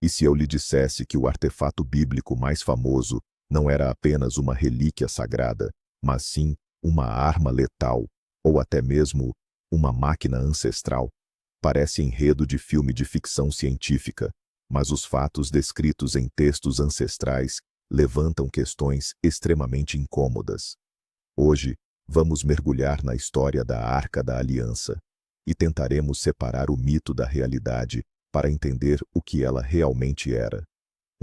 E se eu lhe dissesse que o artefato bíblico mais famoso não era apenas uma relíquia sagrada, mas sim uma arma letal, ou até mesmo uma máquina ancestral? Parece enredo de filme de ficção científica, mas os fatos descritos em textos ancestrais levantam questões extremamente incômodas. Hoje, vamos mergulhar na história da Arca da Aliança e tentaremos separar o mito da realidade para entender o que ela realmente era: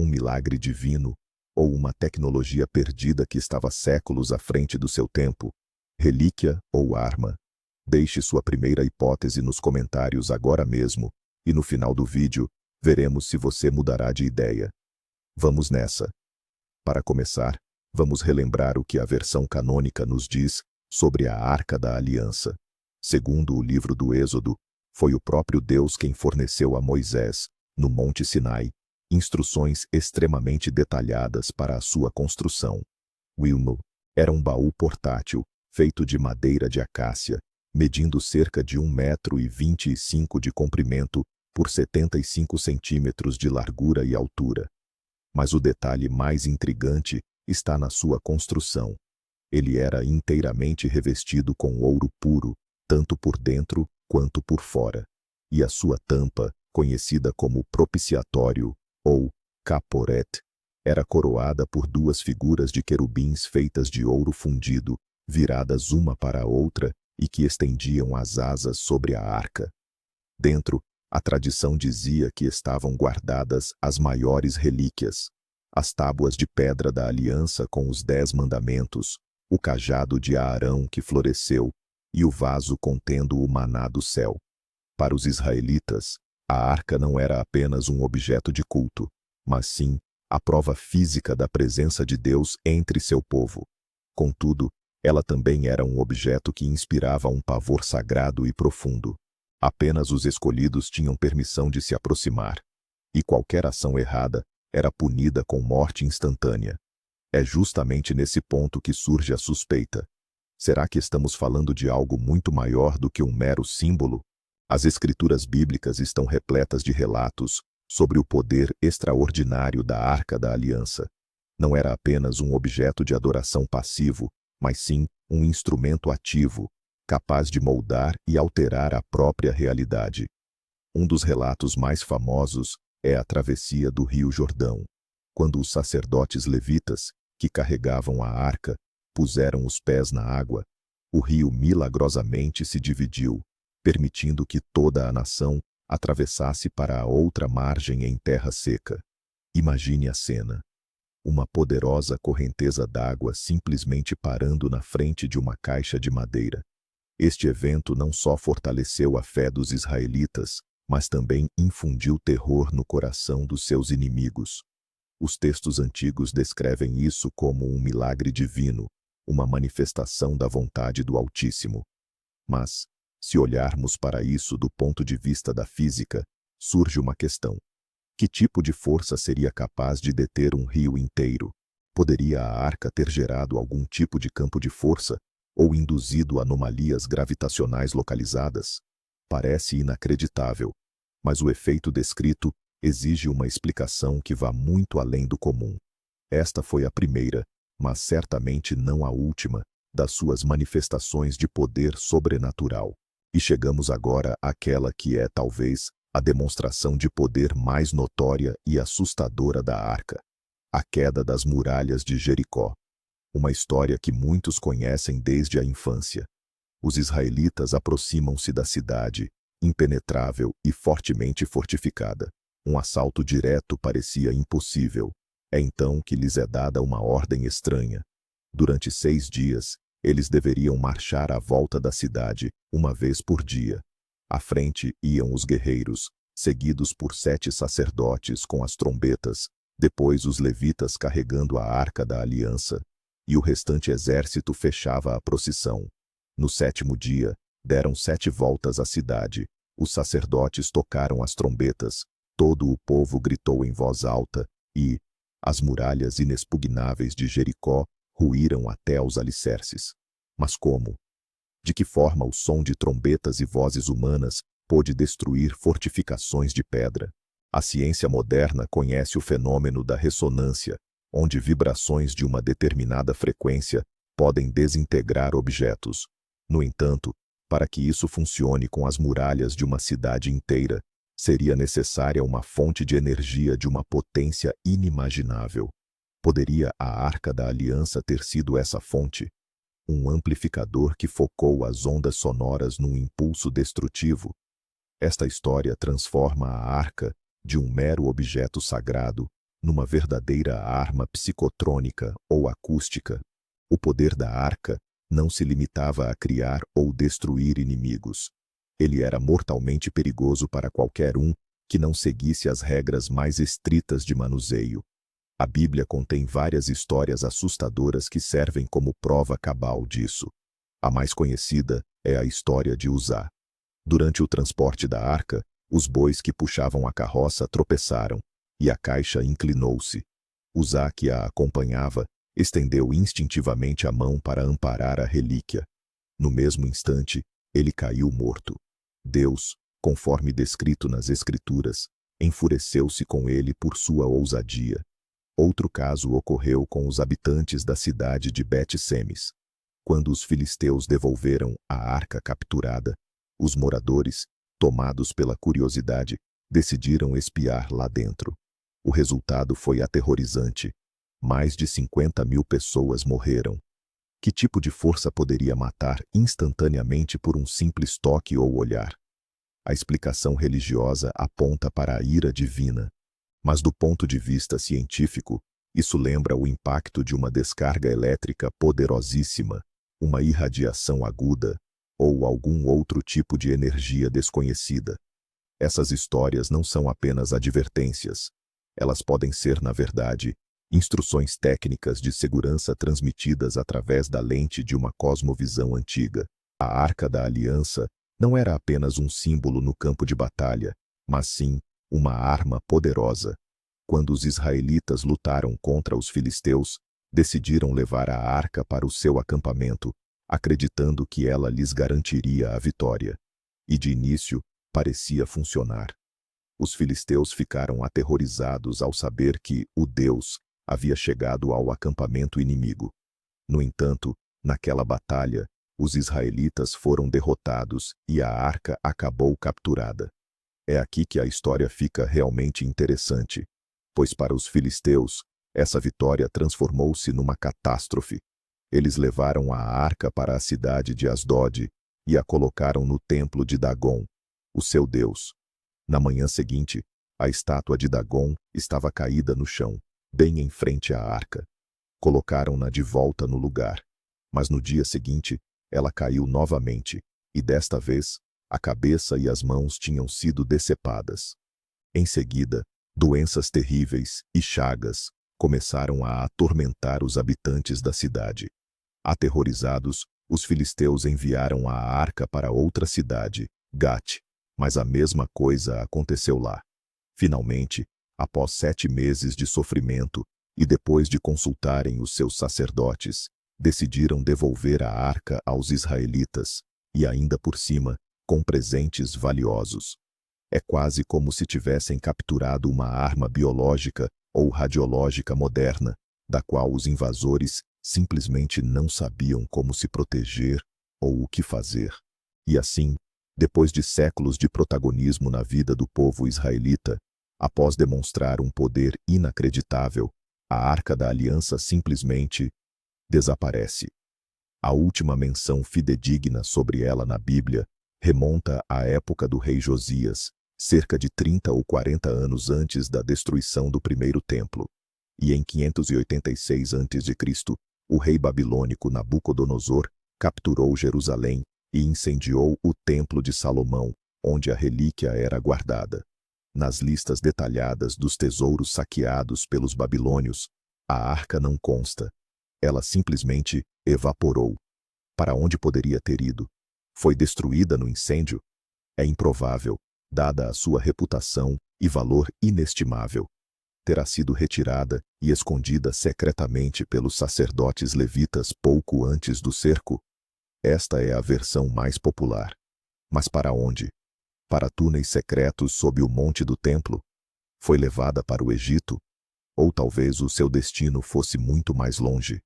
um milagre divino ou uma tecnologia perdida que estava séculos à frente do seu tempo, relíquia ou arma. Deixe sua primeira hipótese nos comentários agora mesmo, e no final do vídeo, veremos se você mudará de ideia. Vamos nessa. Para começar, vamos relembrar o que a versão canônica nos diz sobre a Arca da Aliança. Segundo o livro do Êxodo, foi o próprio Deus quem forneceu a Moisés, no Monte Sinai, instruções extremamente detalhadas para a sua construção. Wilmo era um baú portátil, feito de madeira de acácia, medindo cerca de 1,25 m de comprimento por 75 centímetros de largura e altura. Mas o detalhe mais intrigante está na sua construção. Ele era inteiramente revestido com ouro puro, tanto por dentro quanto por fora. E a sua tampa, conhecida como propiciatório, ou caporet, era coroada por duas figuras de querubins feitas de ouro fundido, viradas uma para a outra, e que estendiam as asas sobre a arca. Dentro, a tradição dizia que estavam guardadas as maiores relíquias: as tábuas de pedra da aliança com os 10 mandamentos, o cajado de Aarão que floresceu e o vaso contendo o maná do céu. Para os israelitas, a arca não era apenas um objeto de culto, mas sim a prova física da presença de Deus entre seu povo. Contudo, ela também era um objeto que inspirava um pavor sagrado e profundo. Apenas os escolhidos tinham permissão de se aproximar, e qualquer ação errada era punida com morte instantânea. É justamente nesse ponto que surge a suspeita. Será que estamos falando de algo muito maior do que um mero símbolo? As escrituras bíblicas estão repletas de relatos sobre o poder extraordinário da Arca da Aliança. Não era apenas um objeto de adoração passivo, mas sim um instrumento ativo, capaz de moldar e alterar a própria realidade. Um dos relatos mais famosos é a travessia do Rio Jordão, quando os sacerdotes levitas, que carregavam a arca, puseram os pés na água. O rio milagrosamente se dividiu, permitindo que toda a nação atravessasse para a outra margem em terra seca. Imagine a cena: uma poderosa correnteza d'água simplesmente parando na frente de uma caixa de madeira. Este evento não só fortaleceu a fé dos israelitas, mas também infundiu terror no coração dos seus inimigos. Os textos antigos descrevem isso como um milagre divino, uma manifestação da vontade do Altíssimo. Mas, se olharmos para isso do ponto de vista da física, surge uma questão: que tipo de força seria capaz de deter um rio inteiro? Poderia a arca ter gerado algum tipo de campo de força, ou induzido anomalias gravitacionais localizadas? Parece inacreditável, mas o efeito descrito exige uma explicação que vá muito além do comum. Esta foi a primeira, mas certamente não a última, das suas manifestações de poder sobrenatural. E chegamos agora àquela que é, talvez, a demonstração de poder mais notória e assustadora da arca: a queda das muralhas de Jericó. Uma história que muitos conhecem desde a infância. Os israelitas aproximam-se da cidade, impenetrável e fortemente fortificada. Um assalto direto parecia impossível. É então que lhes é dada uma ordem estranha. Durante 6 dias, eles deveriam marchar à volta da cidade, uma vez por dia. À frente iam os guerreiros, seguidos por 7 sacerdotes com as trombetas, depois os levitas carregando a Arca da Aliança, e o restante exército fechava a procissão. No 7º dia, deram 7 voltas à cidade. Os sacerdotes tocaram as trombetas, todo o povo gritou em voz alta, e as muralhas inexpugnáveis de Jericó ruíram até aos alicerces. Mas como? De que forma o som de trombetas e vozes humanas pôde destruir fortificações de pedra? A ciência moderna conhece o fenômeno da ressonância, onde vibrações de uma determinada frequência podem desintegrar objetos. No entanto, para que isso funcione com as muralhas de uma cidade inteira, seria necessária uma fonte de energia de uma potência inimaginável. Poderia a Arca da Aliança ter sido essa fonte? Um amplificador que focou as ondas sonoras num impulso destrutivo? Esta história transforma a Arca, de um mero objeto sagrado, numa verdadeira arma psicotrônica ou acústica. O poder da Arca não se limitava a criar ou destruir inimigos. Ele era mortalmente perigoso para qualquer um que não seguisse as regras mais estritas de manuseio. A Bíblia contém várias histórias assustadoras que servem como prova cabal disso. A mais conhecida é a história de Uzá. Durante o transporte da arca, os bois que puxavam a carroça tropeçaram, e a caixa inclinou-se. Uzá, que a acompanhava, estendeu instintivamente a mão para amparar a relíquia. No mesmo instante, ele caiu morto. Deus, conforme descrito nas Escrituras, enfureceu-se com ele por sua ousadia. Outro caso ocorreu com os habitantes da cidade de Bet-Semes. Quando os filisteus devolveram a arca capturada, os moradores, tomados pela curiosidade, decidiram espiar lá dentro. O resultado foi aterrorizante. Mais de 50.000 pessoas morreram. Que tipo de força poderia matar instantaneamente por um simples toque ou olhar? A explicação religiosa aponta para a ira divina. Mas do ponto de vista científico, isso lembra o impacto de uma descarga elétrica poderosíssima, uma irradiação aguda, ou algum outro tipo de energia desconhecida. Essas histórias não são apenas advertências. Elas podem ser, na verdade, instruções técnicas de segurança transmitidas através da lente de uma cosmovisão antiga. A Arca da Aliança não era apenas um símbolo no campo de batalha, mas sim uma arma poderosa. Quando os israelitas lutaram contra os filisteus, decidiram levar a arca para o seu acampamento, acreditando que ela lhes garantiria a vitória. E de início, parecia funcionar. Os filisteus ficaram aterrorizados ao saber que o Deus havia chegado ao acampamento inimigo. No entanto, naquela batalha, os israelitas foram derrotados e a arca acabou capturada. É aqui que a história fica realmente interessante, pois para os filisteus, essa vitória transformou-se numa catástrofe. Eles levaram a arca para a cidade de Asdod e a colocaram no templo de Dagom, o seu deus. Na manhã seguinte, a estátua de Dagom estava caída no chão, bem em frente à arca. Colocaram-na de volta no lugar, mas no dia seguinte, ela caiu novamente, e desta vez, a cabeça e as mãos tinham sido decepadas. Em seguida, doenças terríveis e chagas começaram a atormentar os habitantes da cidade. Aterrorizados, os filisteus enviaram a arca para outra cidade, Gate, mas a mesma coisa aconteceu lá. Finalmente, após 7 meses de sofrimento, e depois de consultarem os seus sacerdotes, decidiram devolver a arca aos israelitas, e ainda por cima, com presentes valiosos. É quase como se tivessem capturado uma arma biológica ou radiológica moderna, da qual os invasores simplesmente não sabiam como se proteger ou o que fazer. E assim, depois de séculos de protagonismo na vida do povo israelita, após demonstrar um poder inacreditável, a Arca da Aliança simplesmente desaparece. A última menção fidedigna sobre ela na Bíblia remonta à época do rei Josias, cerca de 30 ou 40 anos antes da destruição do primeiro templo. E em 586 a.C., o rei babilônico Nabucodonosor capturou Jerusalém e incendiou o Templo de Salomão, onde a relíquia era guardada. Nas listas detalhadas dos tesouros saqueados pelos babilônios, a arca não consta. Ela simplesmente evaporou. Para onde poderia ter ido? Foi destruída no incêndio? É improvável, dada a sua reputação e valor inestimável. Terá sido retirada e escondida secretamente pelos sacerdotes levitas pouco antes do cerco? Esta é a versão mais popular. Mas para onde? Para túneis secretos sob o monte do templo? Foi levada para o Egito? Ou talvez o seu destino fosse muito mais longe?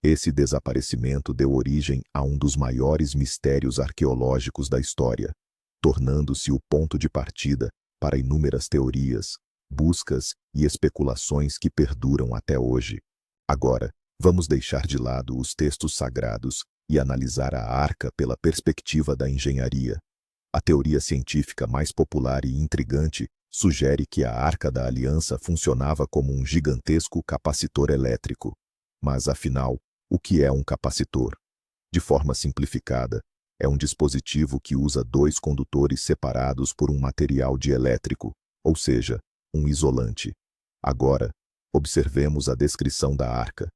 Esse desaparecimento deu origem a um dos maiores mistérios arqueológicos da história, tornando-se o ponto de partida para inúmeras teorias, buscas e especulações que perduram até hoje. Agora, vamos deixar de lado os textos sagrados e analisar a arca pela perspectiva da engenharia. A teoria científica mais popular e intrigante sugere que a Arca da Aliança funcionava como um gigantesco capacitor elétrico. Mas, afinal, o que é um capacitor? De forma simplificada, é um dispositivo que usa dois condutores separados por um material dielétrico, ou seja, um isolante. Agora, observemos a descrição da arca.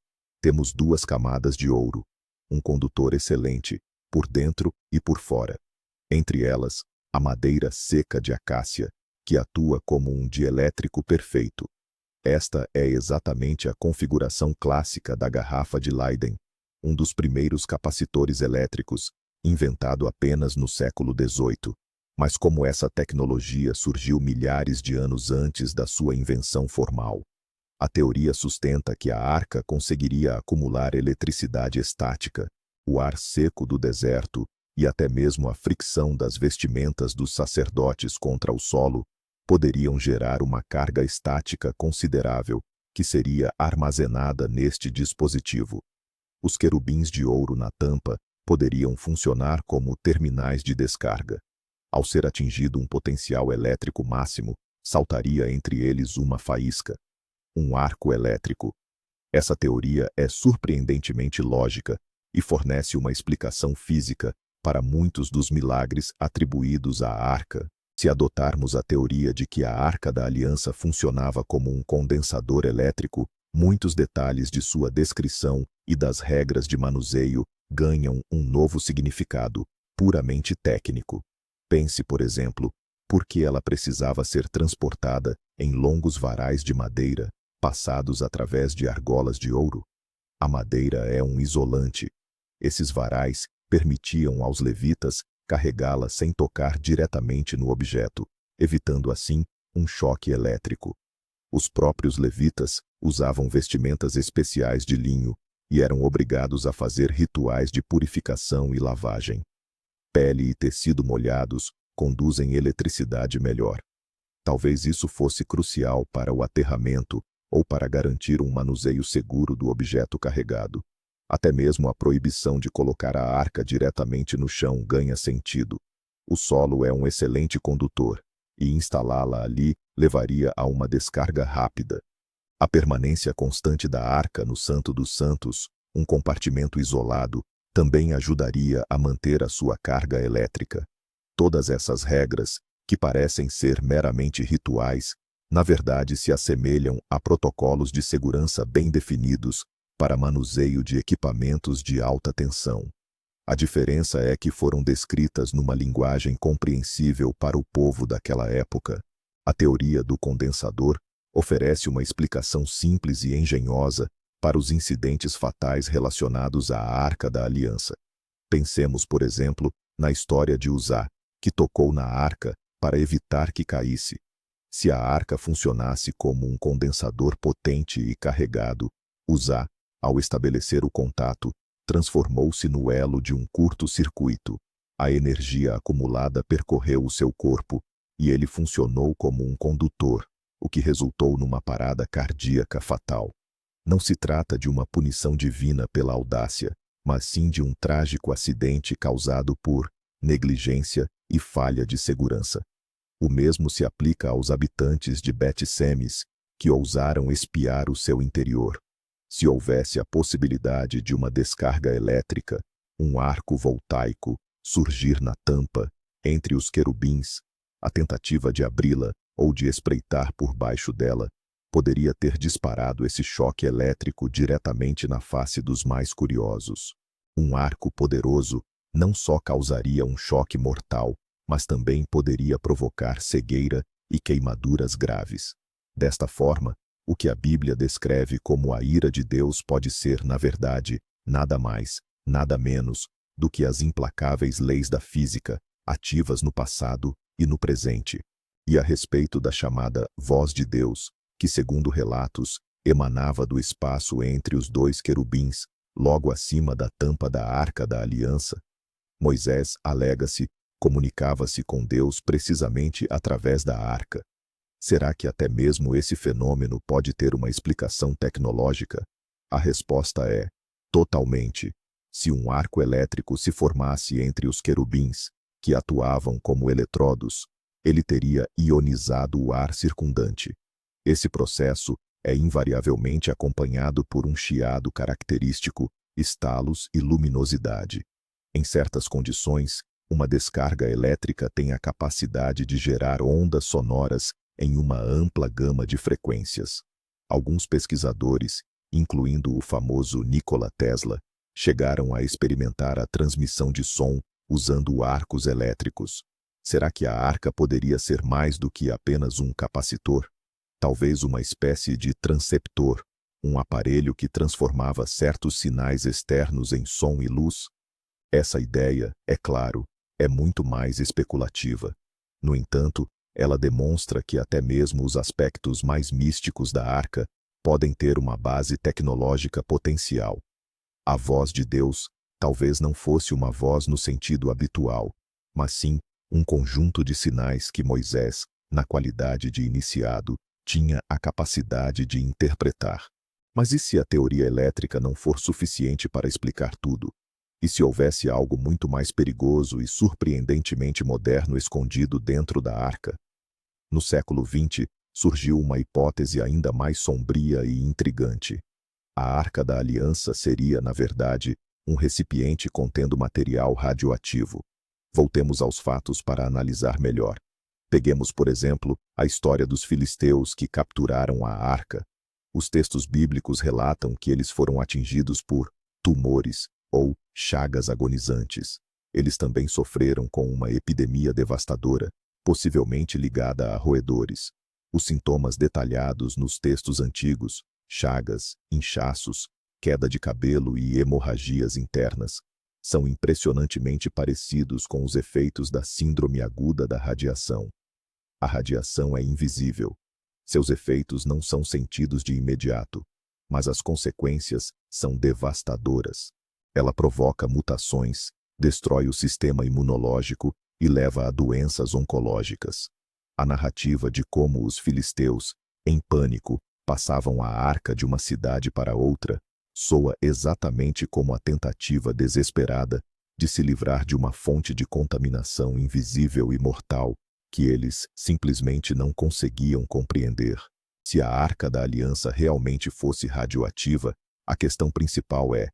Temos duas camadas de ouro, um condutor excelente, por dentro e por fora. Entre elas, a madeira seca de acácia, que atua como um dielétrico perfeito. Esta é exatamente a configuração clássica da garrafa de Leyden, um dos primeiros capacitores elétricos, inventado apenas no século XVIII. Mas como essa tecnologia surgiu milhares de anos antes da sua invenção formal? A teoria sustenta que a arca conseguiria acumular eletricidade estática, o ar seco do deserto e até mesmo a fricção das vestimentas dos sacerdotes contra o solo poderiam gerar uma carga estática considerável que seria armazenada neste dispositivo. Os querubins de ouro na tampa poderiam funcionar como terminais de descarga. Ao ser atingido um potencial elétrico máximo, saltaria entre eles uma faísca, um arco elétrico. Essa teoria é surpreendentemente lógica e fornece uma explicação física para muitos dos milagres atribuídos à arca. Se adotarmos a teoria de que a Arca da Aliança funcionava como um condensador elétrico, muitos detalhes de sua descrição e das regras de manuseio ganham um novo significado, puramente técnico. Pense, por exemplo, por que ela precisava ser transportada em longos varais de madeira, passados através de argolas de ouro. A madeira é um isolante. Esses varais permitiam aos levitas carregá-la sem tocar diretamente no objeto, evitando assim um choque elétrico. Os próprios levitas usavam vestimentas especiais de linho e eram obrigados a fazer rituais de purificação e lavagem. Pele e tecido molhados conduzem eletricidade melhor. Talvez isso fosse crucial para o aterramento ou para garantir um manuseio seguro do objeto carregado. Até mesmo a proibição de colocar a arca diretamente no chão ganha sentido. O solo é um excelente condutor, e instalá-la ali levaria a uma descarga rápida. A permanência constante da arca no Santo dos Santos, um compartimento isolado, também ajudaria a manter a sua carga elétrica. Todas essas regras, que parecem ser meramente rituais, na verdade se assemelham a protocolos de segurança bem definidos para manuseio de equipamentos de alta tensão. A diferença é que foram descritas numa linguagem compreensível para o povo daquela época. A teoria do condensador oferece uma explicação simples e engenhosa para os incidentes fatais relacionados à Arca da Aliança. Pensemos, por exemplo, na história de Uzá, que tocou na arca para evitar que caísse. Se a arca funcionasse como um condensador potente e carregado, Uzá, ao estabelecer o contato, transformou-se no elo de um curto-circuito. A energia acumulada percorreu o seu corpo e ele funcionou como um condutor, o que resultou numa parada cardíaca fatal. Não se trata de uma punição divina pela audácia, mas sim de um trágico acidente causado por negligência e falha de segurança. O mesmo se aplica aos habitantes de Bet-Semes, que ousaram espiar o seu interior. Se houvesse a possibilidade de uma descarga elétrica, um arco voltaico, surgir na tampa, entre os querubins, a tentativa de abri-la ou de espreitar por baixo dela, poderia ter disparado esse choque elétrico diretamente na face dos mais curiosos. Um arco poderoso não só causaria um choque mortal, mas também poderia provocar cegueira e queimaduras graves. Desta forma, o que a Bíblia descreve como a ira de Deus pode ser, na verdade, nada mais, nada menos, do que as implacáveis leis da física, ativas no passado e no presente. E a respeito da chamada voz de Deus, que segundo relatos, emanava do espaço entre os dois querubins, logo acima da tampa da Arca da Aliança, Moisés, alega-se, comunicava-se com Deus precisamente através da arca. Será que até mesmo esse fenômeno pode ter uma explicação tecnológica? A resposta é: totalmente. Se um arco elétrico se formasse entre os querubins, que atuavam como eletrodos, ele teria ionizado o ar circundante. Esse processo é invariavelmente acompanhado por um chiado característico, estalos e luminosidade. Em certas condições, uma descarga elétrica tem a capacidade de gerar ondas sonoras em uma ampla gama de frequências. Alguns pesquisadores, incluindo o famoso Nikola Tesla, chegaram a experimentar a transmissão de som usando arcos elétricos. Será que a arca poderia ser mais do que apenas um capacitor? Talvez uma espécie de transceptor, um aparelho que transformava certos sinais externos em som e luz? Essa ideia, é claro, é muito mais especulativa. No entanto, ela demonstra que até mesmo os aspectos mais místicos da arca podem ter uma base tecnológica potencial. A voz de Deus talvez não fosse uma voz no sentido habitual, mas sim um conjunto de sinais que Moisés, na qualidade de iniciado, tinha a capacidade de interpretar. Mas e se a teoria elétrica não for suficiente para explicar tudo? E se houvesse algo muito mais perigoso e surpreendentemente moderno escondido dentro da arca? No século XX, surgiu uma hipótese ainda mais sombria e intrigante. A Arca da Aliança seria, na verdade, um recipiente contendo material radioativo. Voltemos aos fatos para analisar melhor. Peguemos, por exemplo, a história dos filisteus que capturaram a arca. Os textos bíblicos relatam que eles foram atingidos por tumores ou chagas agonizantes. Eles também sofreram com uma epidemia devastadora, possivelmente ligada a roedores. Os sintomas detalhados nos textos antigos, chagas, inchaços, queda de cabelo e hemorragias internas, são impressionantemente parecidos com os efeitos da síndrome aguda da radiação. A radiação é invisível. Seus efeitos não são sentidos de imediato, mas as consequências são devastadoras. Ela provoca mutações, destrói o sistema imunológico e leva a doenças oncológicas. A narrativa de como os filisteus, em pânico, passavam a arca de uma cidade para outra, soa exatamente como a tentativa desesperada de se livrar de uma fonte de contaminação invisível e mortal que eles simplesmente não conseguiam compreender. Se a Arca da Aliança realmente fosse radioativa, a questão principal é: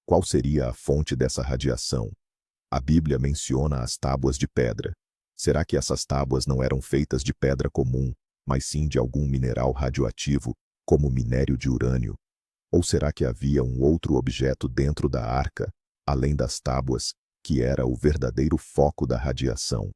qual seria a fonte dessa radiação? A Bíblia menciona as tábuas de pedra. Será que essas tábuas não eram feitas de pedra comum, mas sim de algum mineral radioativo, como minério de urânio? Ou será que havia um outro objeto dentro da arca, além das tábuas, que era o verdadeiro foco da radiação?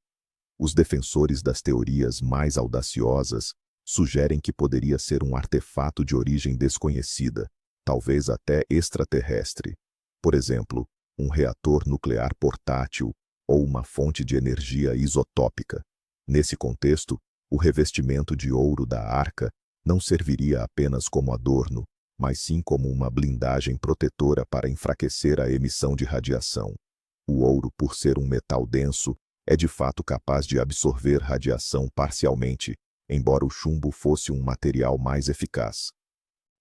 Os defensores das teorias mais audaciosas sugerem que poderia ser um artefato de origem desconhecida, talvez até extraterrestre. Por exemplo, um reator nuclear portátil ou uma fonte de energia isotópica. Nesse contexto, o revestimento de ouro da arca não serviria apenas como adorno, mas sim como uma blindagem protetora para enfraquecer a emissão de radiação. O ouro, por ser um metal denso, é de fato capaz de absorver radiação parcialmente, embora o chumbo fosse um material mais eficaz.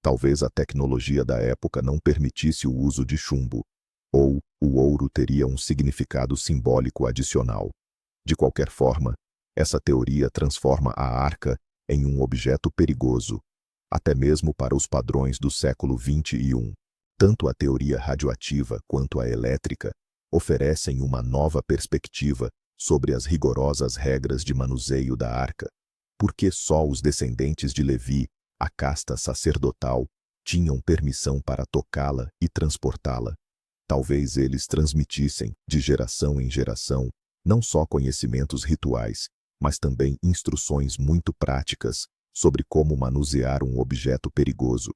Talvez a tecnologia da época não permitisse o uso de chumbo, ou o ouro teria um significado simbólico adicional. De qualquer forma, essa teoria transforma a arca em um objeto perigoso, até mesmo para os padrões do século XXI. Tanto a teoria radioativa quanto a elétrica oferecem uma nova perspectiva sobre as rigorosas regras de manuseio da arca. Porque só os descendentes de Levi, a casta sacerdotal, tinham permissão para tocá-la e transportá-la. Talvez eles transmitissem, de geração em geração, não só conhecimentos rituais, mas também instruções muito práticas sobre como manusear um objeto perigoso.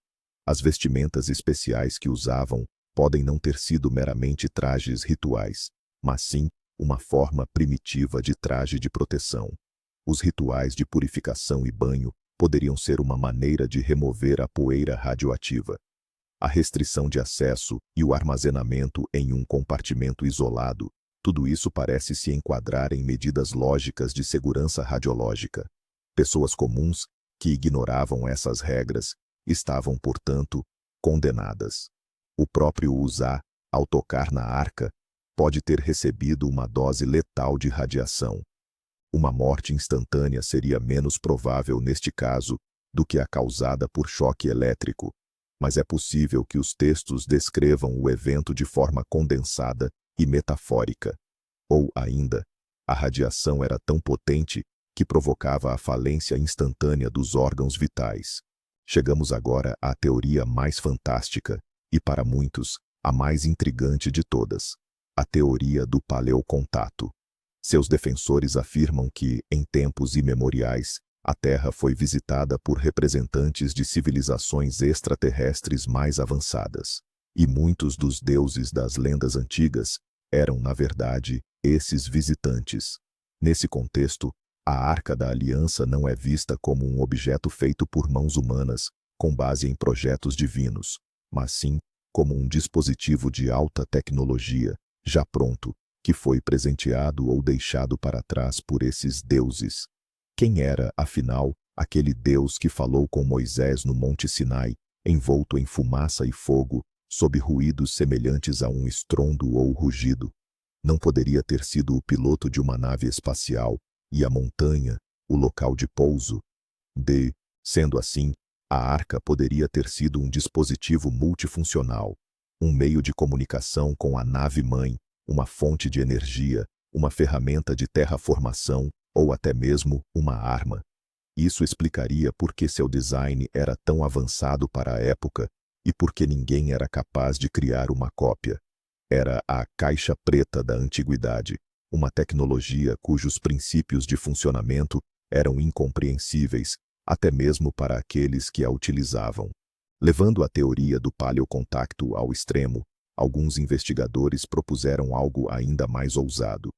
As vestimentas especiais que usavam podem não ter sido meramente trajes rituais, mas sim uma forma primitiva de traje de proteção. Os rituais de purificação e banho poderiam ser uma maneira de remover a poeira radioativa. A restrição de acesso e o armazenamento em um compartimento isolado, tudo isso parece se enquadrar em medidas lógicas de segurança radiológica. Pessoas comuns, que ignoravam essas regras, estavam, portanto, condenadas. O próprio Uzá, ao tocar na arca, pode ter recebido uma dose letal de radiação. Uma morte instantânea seria menos provável neste caso do que a causada por choque elétrico, mas é possível que os textos descrevam o evento de forma condensada e metafórica. Ou ainda, a radiação era tão potente que provocava a falência instantânea dos órgãos vitais. Chegamos agora à teoria mais fantástica e, para muitos, a mais intrigante de todas: a teoria do paleocontato. Seus defensores afirmam que, em tempos imemoriais, a Terra foi visitada por representantes de civilizações extraterrestres mais avançadas. E muitos dos deuses das lendas antigas eram, na verdade, esses visitantes. Nesse contexto, a Arca da Aliança não é vista como um objeto feito por mãos humanas, com base em projetos divinos, mas sim como um dispositivo de alta tecnologia, já pronto, que foi presenteado ou deixado para trás por esses deuses. Quem era, afinal, aquele Deus que falou com Moisés no Monte Sinai, envolto em fumaça e fogo, sob ruídos semelhantes a um estrondo ou rugido? Não poderia ter sido o piloto de uma nave espacial, e a montanha, o local de pouso? Sendo assim, a arca poderia ter sido um dispositivo multifuncional, um meio de comunicação com a nave-mãe, uma fonte de energia, uma ferramenta de terraformação ou até mesmo uma arma. Isso explicaria por que seu design era tão avançado para a época e por que ninguém era capaz de criar uma cópia. Era a caixa preta da antiguidade, uma tecnologia cujos princípios de funcionamento eram incompreensíveis, até mesmo para aqueles que a utilizavam. Levando a teoria do paleocontacto ao extremo, alguns investigadores propuseram algo ainda mais ousado.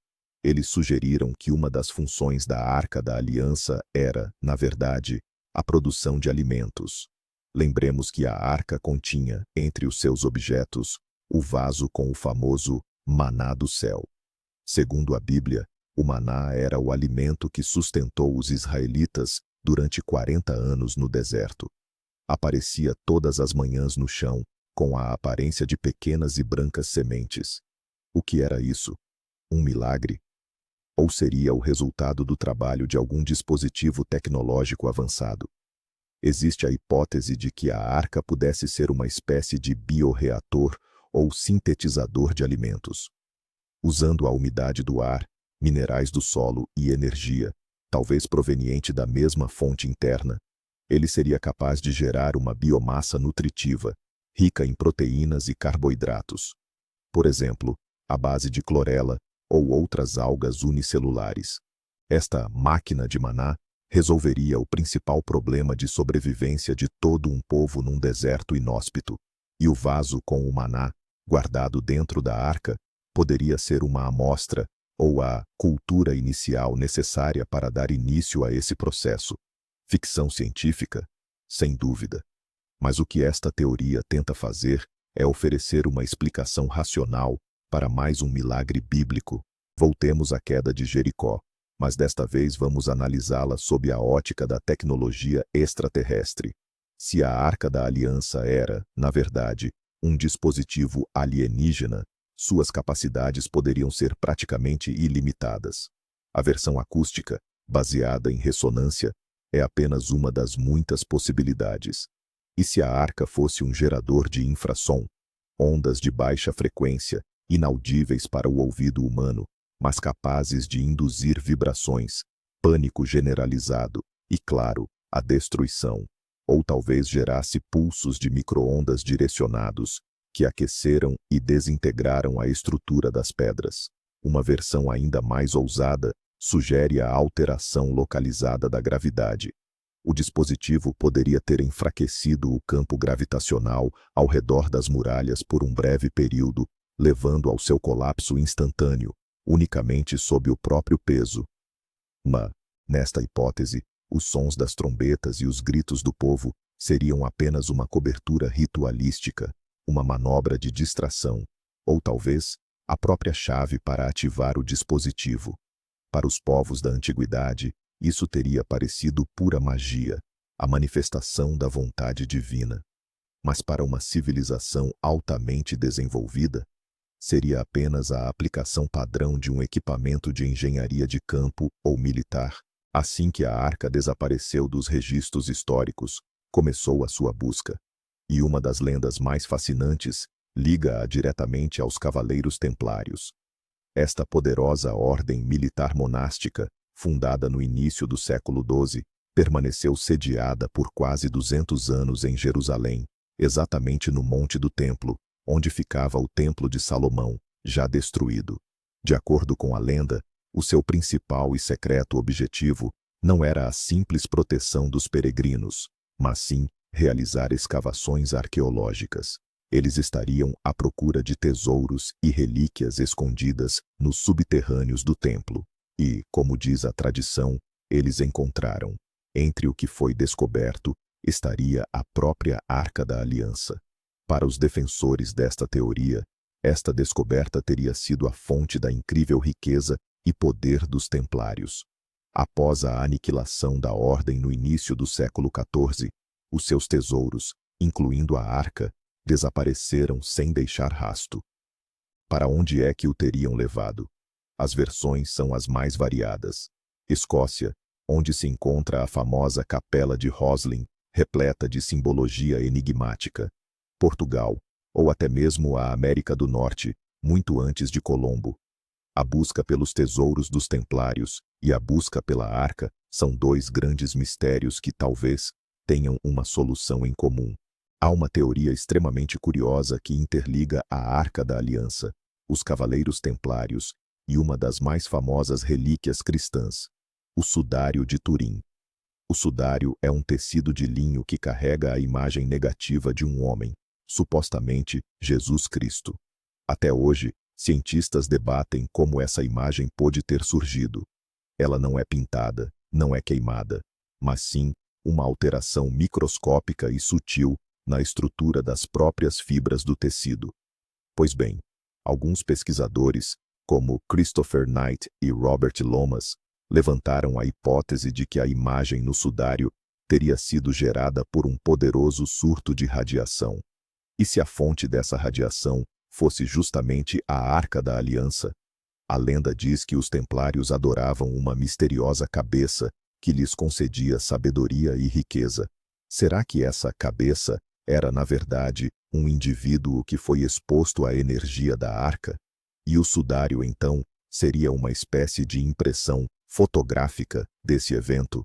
Eles sugeriram que uma das funções da Arca da Aliança era, na verdade, a produção de alimentos. Lembremos que a arca continha, entre os seus objetos, o vaso com o famoso maná do céu. Segundo a Bíblia, o maná era o alimento que sustentou os israelitas durante 40 anos no deserto. Aparecia todas as manhãs no chão, com a aparência de pequenas e brancas sementes. O que era isso? Um milagre? Ou seria o resultado do trabalho de algum dispositivo tecnológico avançado? Existe a hipótese de que a arca pudesse ser uma espécie de bioreator ou sintetizador de alimentos. Usando a umidade do ar, minerais do solo e energia, talvez proveniente da mesma fonte interna, ele seria capaz de gerar uma biomassa nutritiva, rica em proteínas e carboidratos. Por exemplo, à base de clorela ou outras algas unicelulares. Esta máquina de maná resolveria o principal problema de sobrevivência de todo um povo num deserto inóspito, e o vaso com o maná, guardado dentro da arca, poderia ser uma amostra ou a cultura inicial necessária para dar início a esse processo. Ficção científica? Sem dúvida. Mas o que esta teoria tenta fazer é oferecer uma explicação racional para mais um milagre bíblico. Voltemos à queda de Jericó, mas desta vez vamos analisá-la sob a ótica da tecnologia extraterrestre. Se a Arca da Aliança era, na verdade, um dispositivo alienígena, suas capacidades poderiam ser praticamente ilimitadas. A versão acústica, baseada em ressonância, é apenas uma das muitas possibilidades. E se a arca fosse um gerador de infrassom, ondas de baixa frequência, inaudíveis para o ouvido humano, mas capazes de induzir vibrações, pânico generalizado e, claro, a destruição, ou talvez gerasse pulsos de micro-ondas direcionados que aqueceram e desintegraram a estrutura das pedras. Uma versão ainda mais ousada sugere a alteração localizada da gravidade. O dispositivo poderia ter enfraquecido o campo gravitacional ao redor das muralhas por um breve período, levando ao seu colapso instantâneo, unicamente sob o próprio peso. Nesta hipótese, os sons das trombetas e os gritos do povo seriam apenas uma cobertura ritualística, uma manobra de distração, ou talvez a própria chave para ativar o dispositivo. Para os povos da antiguidade, isso teria parecido pura magia, a manifestação da vontade divina. Mas para uma civilização altamente desenvolvida, seria apenas a aplicação padrão de um equipamento de engenharia de campo ou militar. Assim que a arca desapareceu dos registros históricos, começou a sua busca. E uma das lendas mais fascinantes liga-a diretamente aos Cavaleiros Templários. Esta poderosa ordem militar monástica, fundada no início do século XII, permaneceu sediada por quase 200 anos em Jerusalém, exatamente no Monte do Templo, onde ficava o Templo de Salomão, já destruído. De acordo com a lenda, o seu principal e secreto objetivo não era a simples proteção dos peregrinos, mas sim realizar escavações arqueológicas. Eles estariam à procura de tesouros e relíquias escondidas nos subterrâneos do templo. E, como diz a tradição, eles encontraram. Entre o que foi descoberto, estaria a própria Arca da Aliança. Para os defensores desta teoria, esta descoberta teria sido a fonte da incrível riqueza e poder dos templários. Após a aniquilação da ordem no início do século XIV, os seus tesouros, incluindo a arca, desapareceram sem deixar rasto. Para onde é que o teriam levado? As versões são as mais variadas. Escócia, onde se encontra a famosa Capela de Roslin, repleta de simbologia enigmática. Portugal, ou até mesmo a América do Norte, muito antes de Colombo. A busca pelos tesouros dos templários e a busca pela arca são dois grandes mistérios que talvez tenham uma solução em comum. Há uma teoria extremamente curiosa que interliga a Arca da Aliança, os Cavaleiros Templários e uma das mais famosas relíquias cristãs, o Sudário de Turim. O sudário é um tecido de linho que carrega a imagem negativa de um homem, supostamente Jesus Cristo. Até hoje, cientistas debatem como essa imagem pôde ter surgido. Ela não é pintada, não é queimada, mas sim uma alteração microscópica e sutil na estrutura das próprias fibras do tecido. Pois bem, alguns pesquisadores, como Christopher Knight e Robert Lomas, levantaram a hipótese de que a imagem no sudário teria sido gerada por um poderoso surto de radiação. E se a fonte dessa radiação fosse justamente a Arca da Aliança? A lenda diz que os templários adoravam uma misteriosa cabeça que lhes concedia sabedoria e riqueza. Será que essa cabeça era, na verdade, um indivíduo que foi exposto à energia da arca? E o sudário, então, seria uma espécie de impressão fotográfica desse evento?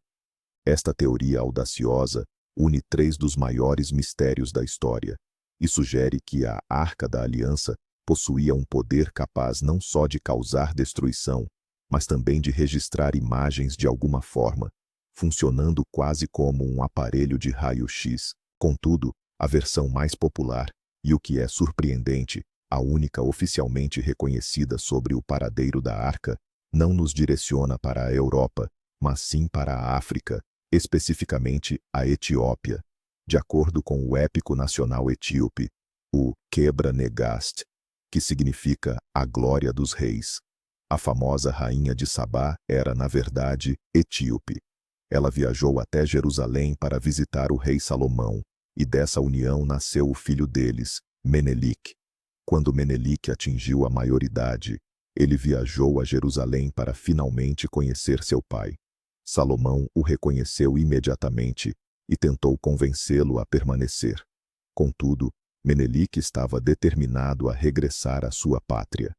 Esta teoria audaciosa une três dos maiores mistérios da história e sugere que a Arca da Aliança possuía um poder capaz não só de causar destruição, mas também de registrar imagens de alguma forma, funcionando quase como um aparelho de raio-x. Contudo, a versão mais popular, e o que é surpreendente, a única oficialmente reconhecida sobre o paradeiro da arca, não nos direciona para a Europa, mas sim para a África, especificamente a Etiópia. De acordo com o épico nacional etíope, o Quebra-Negast, que significa a glória dos reis. A famosa rainha de Sabá era, na verdade, etíope. Ela viajou até Jerusalém para visitar o rei Salomão, e dessa união nasceu o filho deles, Menelik. Quando Menelik atingiu a maioridade, ele viajou a Jerusalém para finalmente conhecer seu pai. Salomão o reconheceu imediatamente e tentou convencê-lo a permanecer. Contudo, Menelik estava determinado a regressar à sua pátria.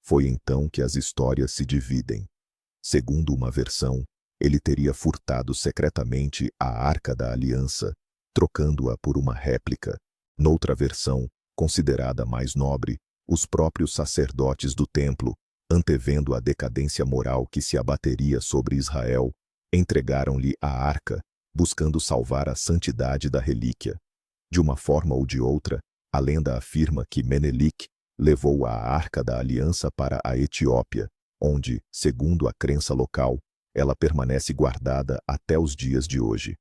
Foi então que as histórias se dividem. Segundo uma versão, ele teria furtado secretamente a Arca da Aliança, trocando-a por uma réplica. Noutra versão, considerada mais nobre, os próprios sacerdotes do templo, antevendo a decadência moral que se abateria sobre Israel, entregaram-lhe a arca, buscando salvar a santidade da relíquia. De uma forma ou de outra, a lenda afirma que Menelik levou a Arca da Aliança para a Etiópia, onde, segundo a crença local, ela permanece guardada até os dias de hoje.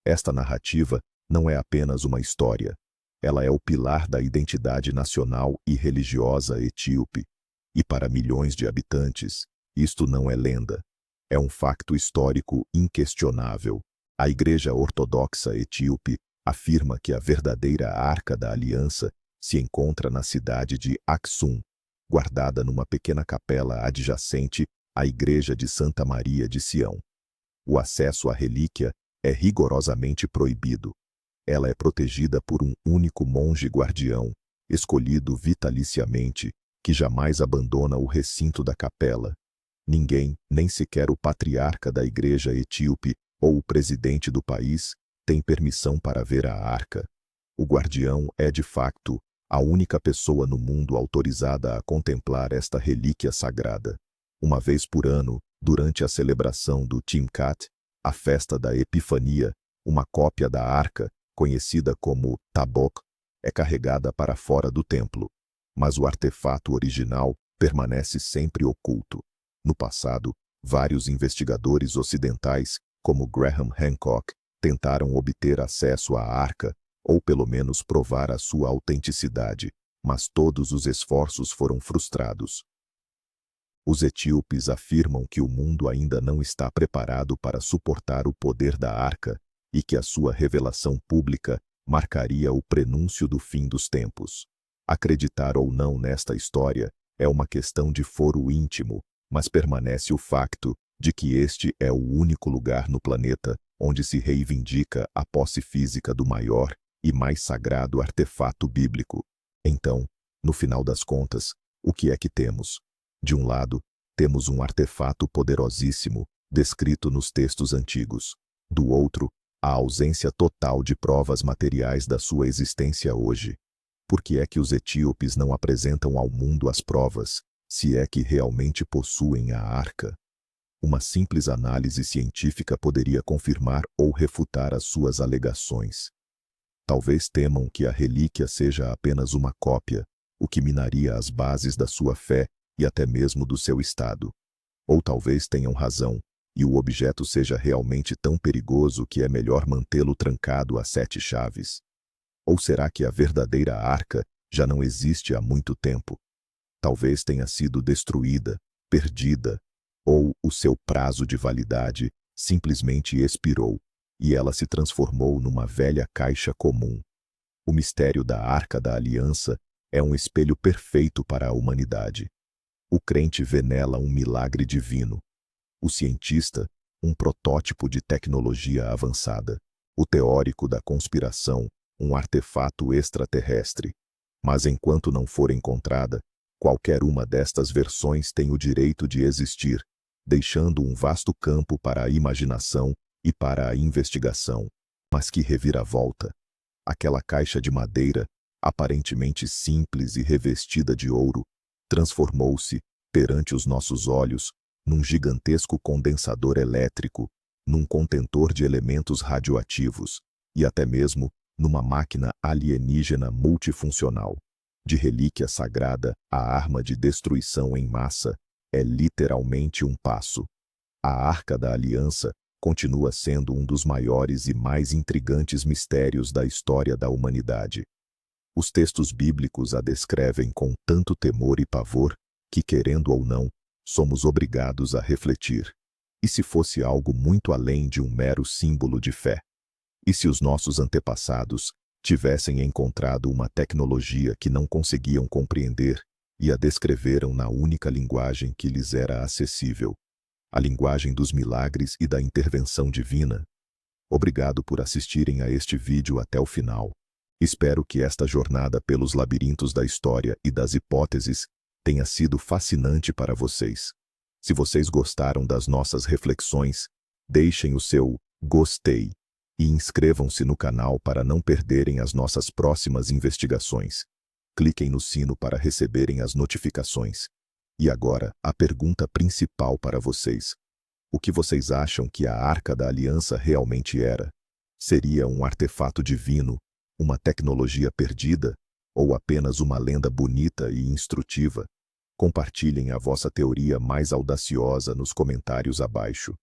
Esta narrativa não é apenas uma história. Ela é o pilar da identidade nacional e religiosa etíope. E para milhões de habitantes, isto não é lenda. É um facto histórico inquestionável. A Igreja Ortodoxa Etíope afirma que a verdadeira Arca da Aliança se encontra na cidade de Aksum, guardada numa pequena capela adjacente à Igreja de Santa Maria de Sião. O acesso à relíquia é rigorosamente proibido. Ela é protegida por um único monge guardião, escolhido vitaliciamente, que jamais abandona o recinto da capela. Ninguém, nem sequer o patriarca da Igreja Etíope ou o presidente do país, tem permissão para ver a arca. O guardião é, de facto, a única pessoa no mundo autorizada a contemplar esta relíquia sagrada. Uma vez por ano, durante a celebração do Timkat, a festa da Epifania, uma cópia da arca, conhecida como Tabok, é carregada para fora do templo. Mas o artefato original permanece sempre oculto. No passado, vários investigadores ocidentais, como Graham Hancock, tentaram obter acesso à arca, ou pelo menos provar a sua autenticidade, mas todos os esforços foram frustrados. Os etíopes afirmam que o mundo ainda não está preparado para suportar o poder da arca e que a sua revelação pública marcaria o prenúncio do fim dos tempos. Acreditar ou não nesta história é uma questão de foro íntimo, mas permanece o facto de que este é o único lugar no planeta onde se reivindica a posse física do maior e mais sagrado artefato bíblico. Então, no final das contas, o que é que temos? De um lado, temos um artefato poderosíssimo, descrito nos textos antigos. Do outro, a ausência total de provas materiais da sua existência hoje. Por que é que os etíopes não apresentam ao mundo as provas, se é que realmente possuem a arca? Uma simples análise científica poderia confirmar ou refutar as suas alegações. Talvez temam que a relíquia seja apenas uma cópia, o que minaria as bases da sua fé e até mesmo do seu estado. Ou talvez tenham razão, e o objeto seja realmente tão perigoso que é melhor mantê-lo trancado a 7 chaves. Ou será que a verdadeira arca já não existe há muito tempo? Talvez tenha sido destruída, perdida, ou o seu prazo de validade simplesmente expirou, e ela se transformou numa velha caixa comum. O mistério da Arca da Aliança é um espelho perfeito para a humanidade. O crente vê nela um milagre divino. O cientista, um protótipo de tecnologia avançada. O teórico da conspiração, um artefato extraterrestre. Mas enquanto não for encontrada, qualquer uma destas versões tem o direito de existir, deixando um vasto campo para a imaginação e para a investigação. Mas que reviravolta! Aquela caixa de madeira, aparentemente simples e revestida de ouro, transformou-se, perante os nossos olhos, num gigantesco condensador elétrico, num contentor de elementos radioativos e até mesmo numa máquina alienígena multifuncional. De relíquia sagrada, a arma de destruição em massa é literalmente um passo. A Arca da Aliança continua sendo um dos maiores e mais intrigantes mistérios da história da humanidade. Os textos bíblicos a descrevem com tanto temor e pavor que, querendo ou não, somos obrigados a refletir. E se fosse algo muito além de um mero símbolo de fé? E se os nossos antepassados tivessem encontrado uma tecnologia que não conseguiam compreender e a descreveram na única linguagem que lhes era acessível, a linguagem dos milagres e da intervenção divina? Obrigado por assistirem a este vídeo até o final. Espero que esta jornada pelos labirintos da história e das hipóteses tenha sido fascinante para vocês. Se vocês gostaram das nossas reflexões, deixem o seu gostei e inscrevam-se no canal para não perderem as nossas próximas investigações. Cliquem no sino para receberem as notificações. E agora, a pergunta principal para vocês. O que vocês acham que a Arca da Aliança realmente era? Seria um artefato divino, uma tecnologia perdida, ou apenas uma lenda bonita e instrutiva? Compartilhem a vossa teoria mais audaciosa nos comentários abaixo.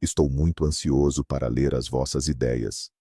Estou muito ansioso para ler as vossas ideias.